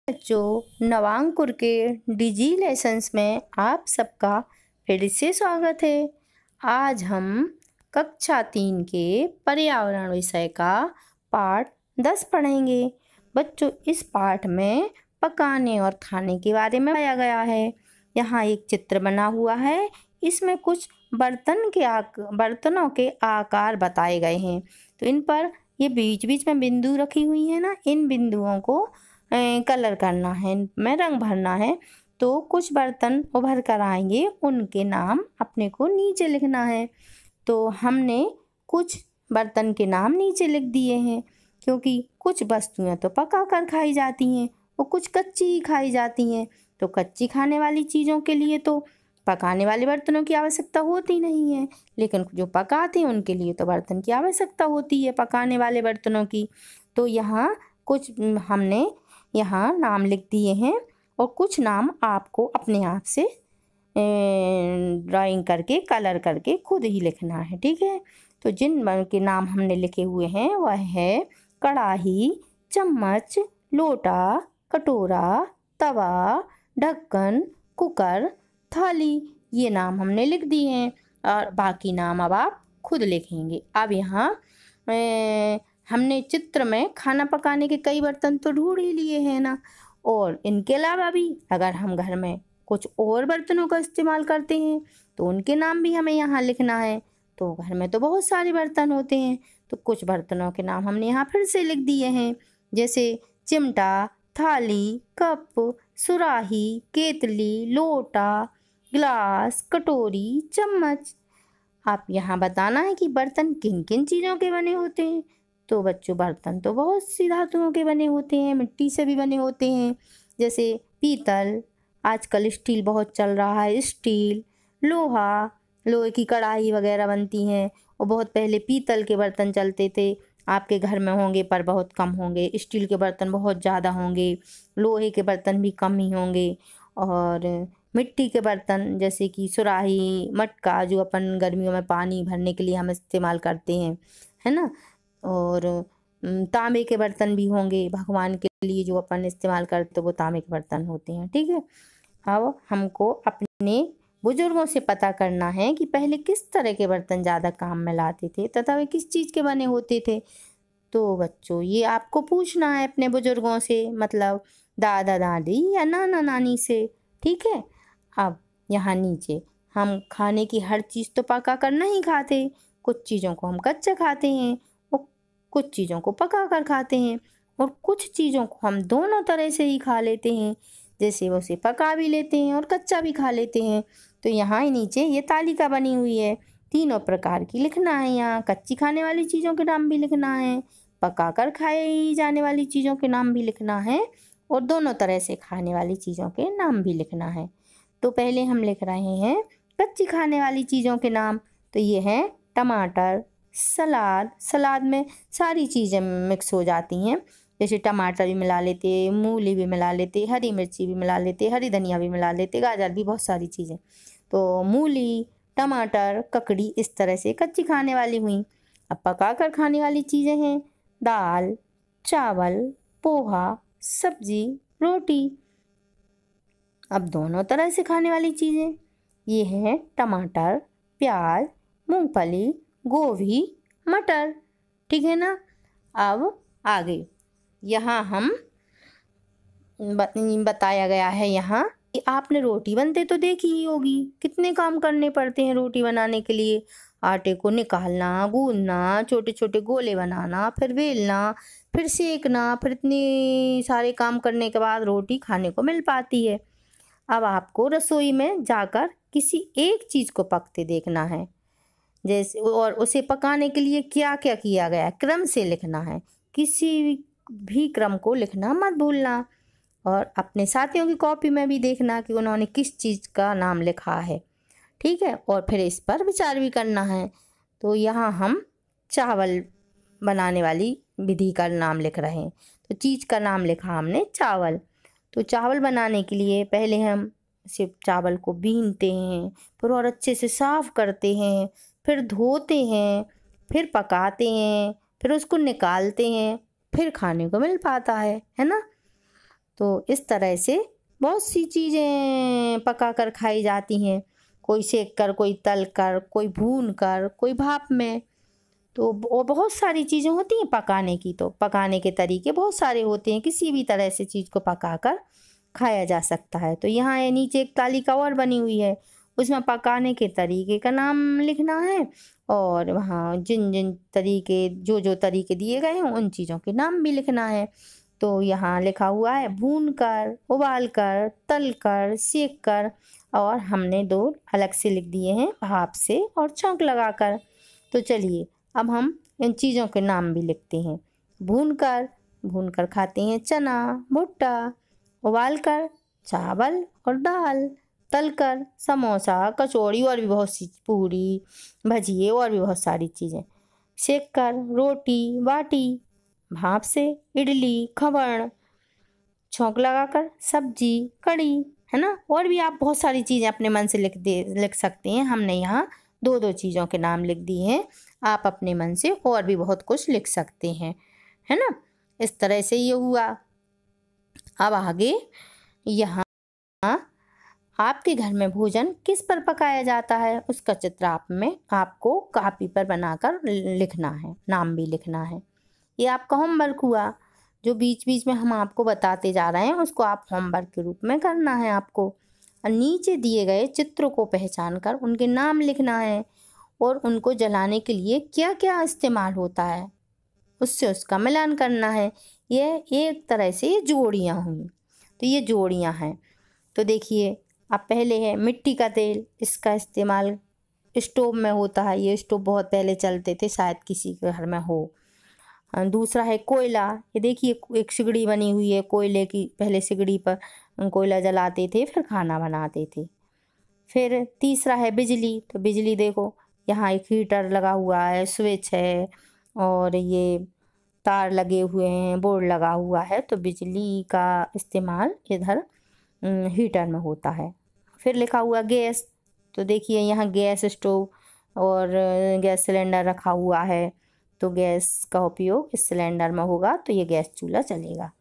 बच्चों, नवांकुर के डिजी लेसन्स में आप सबका फिर से स्वागत है। आज हम कक्षा 3 के पर्यावरण विषय का पाठ 10 पढ़ेंगे। बच्चों, इस पाठ में पकाने और खाने के बारे में बताया गया है। यहाँ एक चित्र बना हुआ है। इसमें कुछ बर्तनों के आकार बताए गए हैं। तो इन पर ये बीच बीच में बिंदु रखी हुई है ना, इन बिंदुओं को कलर करना है, इनमें रंग भरना है। तो कुछ बर्तन उभर कर आएंगे, उनके नाम अपने को नीचे लिखना है। तो हमने कुछ बर्तन के नाम नीचे लिख दिए हैं, क्योंकि कुछ वस्तुएं तो पका कर खाई जाती हैं और कुछ कच्ची ही खाई जाती हैं। तो कच्ची खाने वाली चीज़ों के लिए तो पकाने वाले बर्तनों की आवश्यकता होती नहीं है, लेकिन जो पकाते हैं उनके लिए तो बर्तन की आवश्यकता होती है, पकाने वाले बर्तनों की। तो यहाँ कुछ हमने यहाँ नाम लिख दिए हैं और कुछ नाम आपको अपने आप से ड्राइंग करके कलर करके खुद ही लिखना है, ठीक है। तो जिन के नाम हमने लिखे हुए हैं वह है कढ़ाई, चम्मच, लोटा, कटोरा, तवा, ढक्कन, कुकर, थाली। ये नाम हमने लिख दिए हैं और बाकी नाम अब आप खुद लिखेंगे। अब यहाँ हमने चित्र में खाना पकाने के कई बर्तन तो ढूंढ ही लिए हैं ना, और इनके अलावा भी अगर हम घर में कुछ और बर्तनों का इस्तेमाल करते हैं तो उनके नाम भी हमें यहाँ लिखना है। तो घर में तो बहुत सारे बर्तन होते हैं, तो कुछ बर्तनों के नाम हमने यहाँ फिर से लिख दिए हैं, जैसे चिमटा, थाली, कप, सुराही, केतली, लोटा, ग्लास, कटोरी, चम्मच। आप यहाँ बताना है कि बर्तन किन किन चीज़ों के बने होते हैं। तो बच्चों, बर्तन तो बहुत सी धातुओं के बने होते हैं, मिट्टी से भी बने होते हैं, जैसे पीतल, आजकल स्टील बहुत चल रहा है, स्टील, लोहा, लोहे की कढ़ाई वगैरह बनती हैं। और बहुत पहले पीतल के बर्तन चलते थे, आपके घर में होंगे पर बहुत कम होंगे। स्टील के बर्तन बहुत ज़्यादा होंगे, लोहे के बर्तन भी कम ही होंगे। और मिट्टी के बर्तन जैसे कि सुराही, मटका, जो अपन गर्मियों में पानी भरने के लिए हम इस्तेमाल करते हैं, है ना। और तांबे के बर्तन भी होंगे, भगवान के लिए जो अपन इस्तेमाल करते वो तांबे के बर्तन होते हैं, ठीक है। अब हमको अपने बुजुर्गों से पता करना है कि पहले किस तरह के बर्तन ज़्यादा काम में लाते थे तथा वे किस चीज़ के बने होते थे। तो बच्चों, ये आपको पूछना है अपने बुजुर्गों से, मतलब दादा दादी या नाना नानी से, ठीक है। अब यहाँ नीचे हम खाने की हर चीज़ तो पका कर नहीं खाते, कुछ चीज़ों को हम कच्चा खाते हैं और कुछ चीज़ों को पका कर खाते हैं, और कुछ चीज़ों को हम दोनों तरह से ही खा लेते हैं, जैसे उसे पका भी लेते हैं और कच्चा भी खा लेते हैं। तो यहाँ नीचे ये तालिका बनी हुई है, तीनों प्रकार की लिखना है। यहाँ कच्ची खाने वाली चीज़ों के नाम भी लिखना है, पका कर खाई जाने वाली चीज़ों के नाम भी लिखना है, और दोनों तरह से खाने वाली चीज़ों के नाम भी लिखना है। तो पहले हम लिख रहे हैं कच्ची खाने वाली चीज़ों के नाम। तो ये हैं टमाटर, सलाद, सलाद में सारी चीज़ें मिक्स हो जाती हैं, जैसे टमाटर भी मिला लेते, मूली भी मिला लेते, हरी मिर्ची भी मिला लेते, हरी धनिया भी मिला लेते, गाजर भी, बहुत सारी चीज़ें। तो मूली, टमाटर, ककड़ी इस तरह से कच्ची खाने वाली हुई। अब पका कर खाने वाली चीज़ें हैं दाल, चावल, पोहा, सब्जी, रोटी। अब दोनों तरह से खाने वाली चीज़ें ये हैं टमाटर, प्याज, मूंगफली, गोभी, मटर, ठीक है ना। अब आगे यहाँ हम बताया गया है यहाँ कि आपने रोटी बनते तो देखी ही होगी, कितने काम करने पड़ते हैं रोटी बनाने के लिए। आटे को निकालना, गूंदना, छोटे छोटे गोले बनाना, फिर बेलना, फिर सेकना, फिर इतने सारे काम करने के बाद रोटी खाने को मिल पाती है। अब आपको रसोई में जाकर किसी एक चीज़ को पकते देखना है, जैसे, और उसे पकाने के लिए क्या क्या किया गया है क्रम से लिखना है, किसी भी क्रम को लिखना मत भूलना। और अपने साथियों की कॉपी में भी देखना कि उन्होंने किस चीज़ का नाम लिखा है, ठीक है, और फिर इस पर विचार भी करना है। तो यहाँ हम चावल बनाने वाली विधि का नाम लिख रहे हैं। तो चीज़ का नाम लिखा हमने चावल। तो चावल बनाने के लिए पहले हम सिर्फ चावल को बीनते हैं, फिर और अच्छे से साफ़ करते हैं, फिर धोते हैं, फिर पकाते हैं, फिर उसको निकालते हैं, फिर खाने को मिल पाता है ना। तो इस तरह से बहुत सी चीज़ें पका कर खाई जाती हैं, कोई सेक कर, कोई तल कर, कोई भून कर, कोई भाप में। तो और बहुत सारी चीज़ें होती हैं पकाने की, तो पकाने के तरीके बहुत सारे होते हैं, किसी भी तरह से चीज़ को पकाकर खाया जा सकता है। तो यहाँ ये नीचे एक तालिका और बनी हुई है, उसमें पकाने के तरीके का नाम लिखना है और वहाँ जिन जिन तरीके जो जो तरीके दिए गए हैं उन चीज़ों के नाम भी लिखना है। तो यहाँ लिखा हुआ है भून कर, उबाल कर, तल कर, सेक कर, और हमने दो अलग से लिख दिए हैं भाप से और छौंक लगाकर। तो चलिए अब हम इन चीज़ों के नाम भी लिखते हैं। भून कर खाते हैं चना, भुट्टा। उबाल कर चावल और दाल। तल कर समोसा, कचौड़ी और भी बहुत सी, पूरी, भजिए और भी बहुत सारी चीज़ें। सेक कर रोटी, बाटी। भाप से इडली, खमण। छौंक लगाकर सब्जी, कढ़ी, है ना। और भी आप बहुत सारी चीज़ें अपने मन से लिख सकते हैं। हमने यहाँ दो दो चीज़ों के नाम लिख दिए हैं, आप अपने मन से और भी बहुत कुछ लिख सकते हैं, है ना। इस तरह से ये हुआ। अब आगे यहाँ आपके घर में भोजन किस पर पकाया जाता है उसका चित्र आपको कापी पर बनाकर लिखना है, नाम भी लिखना है। ये आपका होमवर्क हुआ, जो बीच बीच में हम आपको बताते जा रहे हैं उसको आप होमवर्क के रूप में करना है आपको। और नीचे दिए गए चित्रों को पहचान कर उनके नाम लिखना है और उनको जलाने के लिए क्या क्या इस्तेमाल होता है उससे उसका मिलान करना है। ये एक तरह से ये जोड़ियाँ हुई। तो ये जोड़ियाँ हैं। तो देखिए, अब पहले है मिट्टी का तेल, इसका इस्तेमाल स्टोव में होता है। ये स्टोव बहुत पहले चलते थे, शायद किसी के घर में हो। दूसरा है कोयला। ये देखिए एक सिगड़ी बनी हुई है कोयले की, पहले सिगड़ी पर कोयला जलाते थे फिर खाना बनाते थे। फिर तीसरा है बिजली। तो बिजली देखो, यहाँ एक हीटर लगा हुआ है, स्विच है और ये तार लगे हुए हैं, बोर्ड लगा हुआ है। तो बिजली का इस्तेमाल इधर हीटर में होता है। फिर लिखा हुआ गैस। तो देखिए यहाँ गैस स्टोव और गैस सिलेंडर रखा हुआ है, तो गैस का उपयोग इस सिलेंडर में होगा तो ये गैस चूल्हा चलेगा।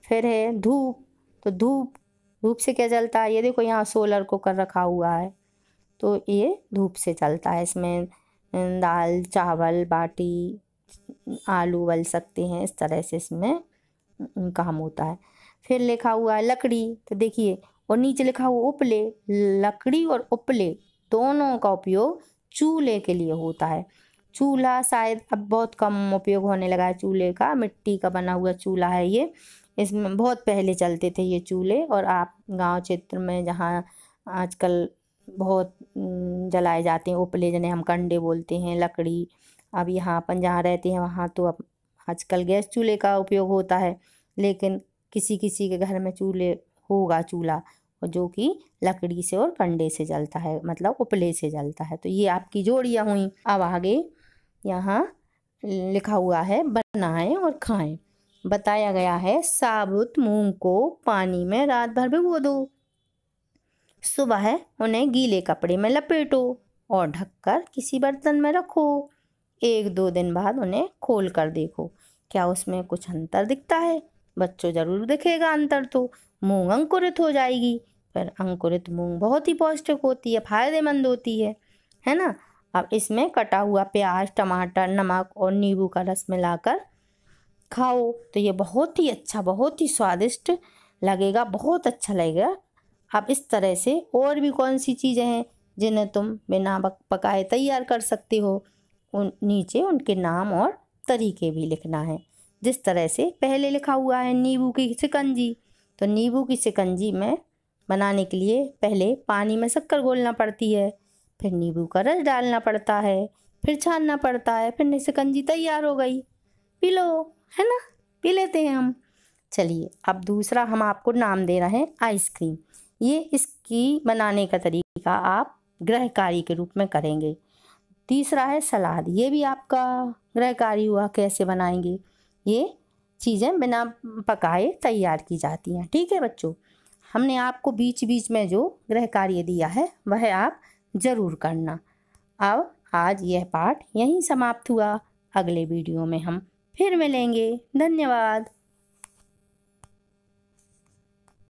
फिर है धूप। तो धूप से क्या जलता है, ये देखो यहाँ सोलर कुकर रखा हुआ है, तो ये धूप से चलता है। इसमें दाल, चावल, बाटी, आलू उबल सकते हैं, इस तरह से इसमें काम होता है। फिर लिखा हुआ है लकड़ी। तो देखिए, और नीचे लिखा हुआ उपले। लकड़ी और उपले दोनों का उपयोग चूल्हे के लिए होता है। चूल्हा शायद अब बहुत कम उपयोग होने लगा है चूल्हे का, मिट्टी का बना हुआ चूल्हा है ये। इसमें बहुत पहले चलते थे ये चूल्हे, और आप गांव क्षेत्र में जहाँ आजकल बहुत जलाए जाते हैं उपले, जिन्हें हम कंडे बोलते हैं, लकड़ी। अब यहाँ अपन जहाँ रहते हैं वहाँ तो अब आजकल गैस चूल्हे का उपयोग होता है, लेकिन किसी किसी के घर में चूल्हा और जो कि लकड़ी से और कंडे से जलता है, मतलब उपले से जलता है। तो ये आपकी जोड़ियाँ हुई। अब आगे यहाँ लिखा हुआ है बनाएं और खाएं। बताया गया है साबुत मूंग को पानी में रात भर भिगो दो। सुबह उन्हें गीले कपड़े में लपेटो और ढककर किसी बर्तन में रखो। 1-2 दिन बाद उन्हें खोल कर देखो, क्या उसमें कुछ अंतर दिखता है। बच्चों जरूर दिखेगा अंतर, तो मूंग अंकुरित हो जाएगी। फिर अंकुरित मूंग बहुत ही पौष्टिक होती है, फायदेमंद होती है ना। अब इसमें कटा हुआ प्याज, टमाटर, नमक और नींबू का रस मिलाकर खाओ, तो ये बहुत ही अच्छा, बहुत ही स्वादिष्ट लगेगा, बहुत अच्छा लगेगा। अब इस तरह से और भी कौन सी चीज़ें हैं जिन्हें तुम बिना पकाए तैयार कर सकते हो, नीचे उनके नाम और तरीके भी लिखना है। जिस तरह से पहले लिखा हुआ है नींबू की शिकंजी। तो नींबू की शिकंजी में बनाने के लिए पहले पानी में शक्कर घोलना पड़ती है, फिर नींबू का रस डालना पड़ता है, फिर छानना पड़ता है, फिर शिकंजी तैयार हो गई। पी लो, है ना, पी लेते हैं हम। चलिए अब दूसरा हम आपको नाम दे रहे हैं आइसक्रीम। ये इसकी बनाने का तरीका आप गृह कार्य के रूप में करेंगे। तीसरा है सलाद, ये भी आपका गृह कार्य हुआ, कैसे बनाएंगे। ये चीज़ें बिना पकाए तैयार की जाती हैं। ठीक है बच्चों, हमने आपको बीच बीच में जो गृह कार्य दिया है वह आप ज़रूर करना। अब आज यह पाठ यहीं समाप्त हुआ। अगले वीडियो में हम फिर मिलेंगे। धन्यवाद।